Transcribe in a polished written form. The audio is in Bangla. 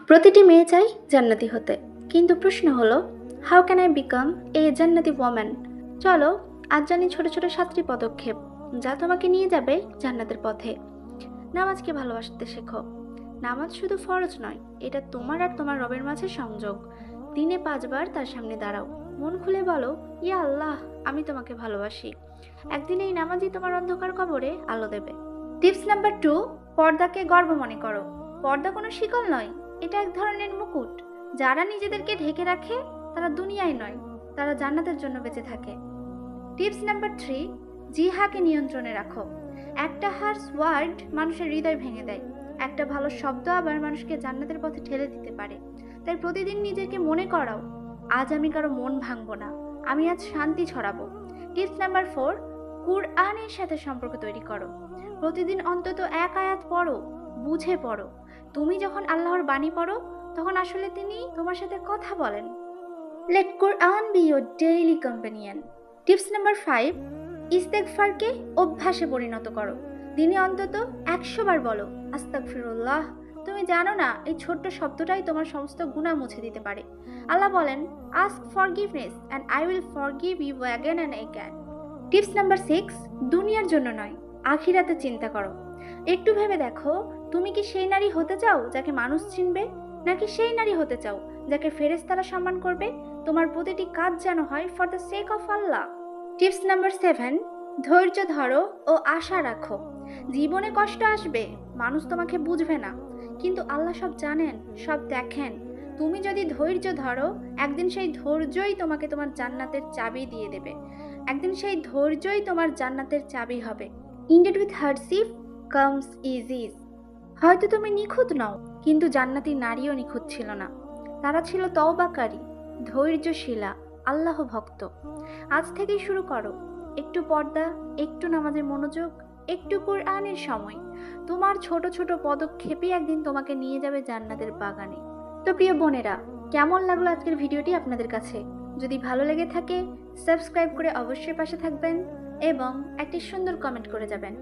প্রতিটি মেয়ে চাই জান্নাতি হতে, কিন্তু প্রশ্ন হলো how can I become a জান্নাতি ওম্যান। চলো আজ জানি ছোট ছোট 7টি পদক্ষেপ যা তোমাকে নিয়ে যাবে জান্নাতের পথে। নামাজকে ভালোবাসতে শেখো। নামাজ শুধু ফরজ নয়, এটা তোমার আর তোমার রবের মাঝে সংযোগ। দিনে 5 বার তার সামনে দাঁড়াও, মন খুলে বলো, ইয়া আল্লাহ, আমি তোমাকে ভালোবাসি। একদিন এই নামাজই তোমার অন্ধকার কবরে আলো দেবে। টিপস নাম্বার 2, পর্দাকে গর্ব মনে করো। পর্দা কোনো শিকল নয়, এটা এক ধরনের মুকুট। যারা নিজেদেরকে ঢেকে রাখে তারা দুনিয়ায় নয়, তারা জান্নাতের জন্য বেঁচে থাকে। টিপস নাম্বার 3, জিহাকে নিয়ন্ত্রণে রাখো। একটা হার্স ওয়ার্ড মানুষের হৃদয় ভেঙে দেয়, একটা ভালো শব্দ আবার মানুষকে জান্নাতের পথে ঠেলে দিতে পারে। তাই প্রতিদিন নিজেকে মনে করাও, আজ আমি কারো মন ভাঙবো না, আমি আজ শান্তি ছড়াবো। টিপস নাম্বার 4, কুরআনের সাথে সম্পর্ক তৈরি করো। প্রতিদিন অন্তত 1 আয়াত পড়ো, বুঝে পড়ো। তুমি যখন আল্লাহর বাণী পড়ো তখন আসলে তিনি তোমার সাথে কথা বলেন। Let Quran be your daily companion. Tips number 5, ইস্তেগফারকে অভ্যাসে পরিণত করো। দিনে অন্তত 100 বার বলো আস্তাগফিরুল্লাহ। তুমি জানো না, এই ছোট্ট শব্দটাই তোমার সমস্ত গুনাহ মুছে দিতে পারে। আল্লাহ বলেন, ask forgiveness and I will forgive you again and again. Tips number 6, দুনিয়ার জন্য নয়, আখিরাতে চিন্তা করো। একটু ভেবে দেখো, তুমি কি সেই নারী হতে চাও যাকে মানুষ চিনবে, নাকি সেই নারী হতে চাও যাকে ফেরেশতারা সম্মান করবে? তোমার প্রতিটি কাজ যেন হয় for the sake of Allah. Tips number 7, ধৈর্য ধরো ও আশা রাখো। জীবনে কষ্ট আসবে, মানুষ তোমাকে বুঝবে না, কিন্তু আল্লাহ সব জানেন, সব দেখেন। তুমি যদি ধৈর্য ধরো, একদিন সেই ধৈর্যই তোমাকে তোমার জান্নাতের চাবি দিয়ে দেবে। একদিন সেই ধৈর্যই তোমার জান্নাতের চাবি হবে। Indeed with hardship comes ease. হয়তো তুমি নিখুঁত নও, কিন্তু জান্নাতি নারীও নিখুঁত ছিল না। তারা ছিল তওবাকারী, ধৈর্যশীলা, আল্লাহ ভক্ত। আজ থেকেই শুরু করো, একটু পর্দা, একটু নামাজে মনোযোগ, একটু কুরআনের সময়। তোমার ছোট ছোট পদক্ষেপই একদিন তোমাকে নিয়ে যাবে জান্নাতের বাগানে। তো প্রিয় বোনেরা, কেমন লাগলো আজকের ভিডিওটি আপনাদের কাছে? যদি ভালো লেগে থাকে সাবস্ক্রাইব করে অবশ্যই পাশে থাকবেন এবং একটি সুন্দর কমেন্ট করে যাবেন।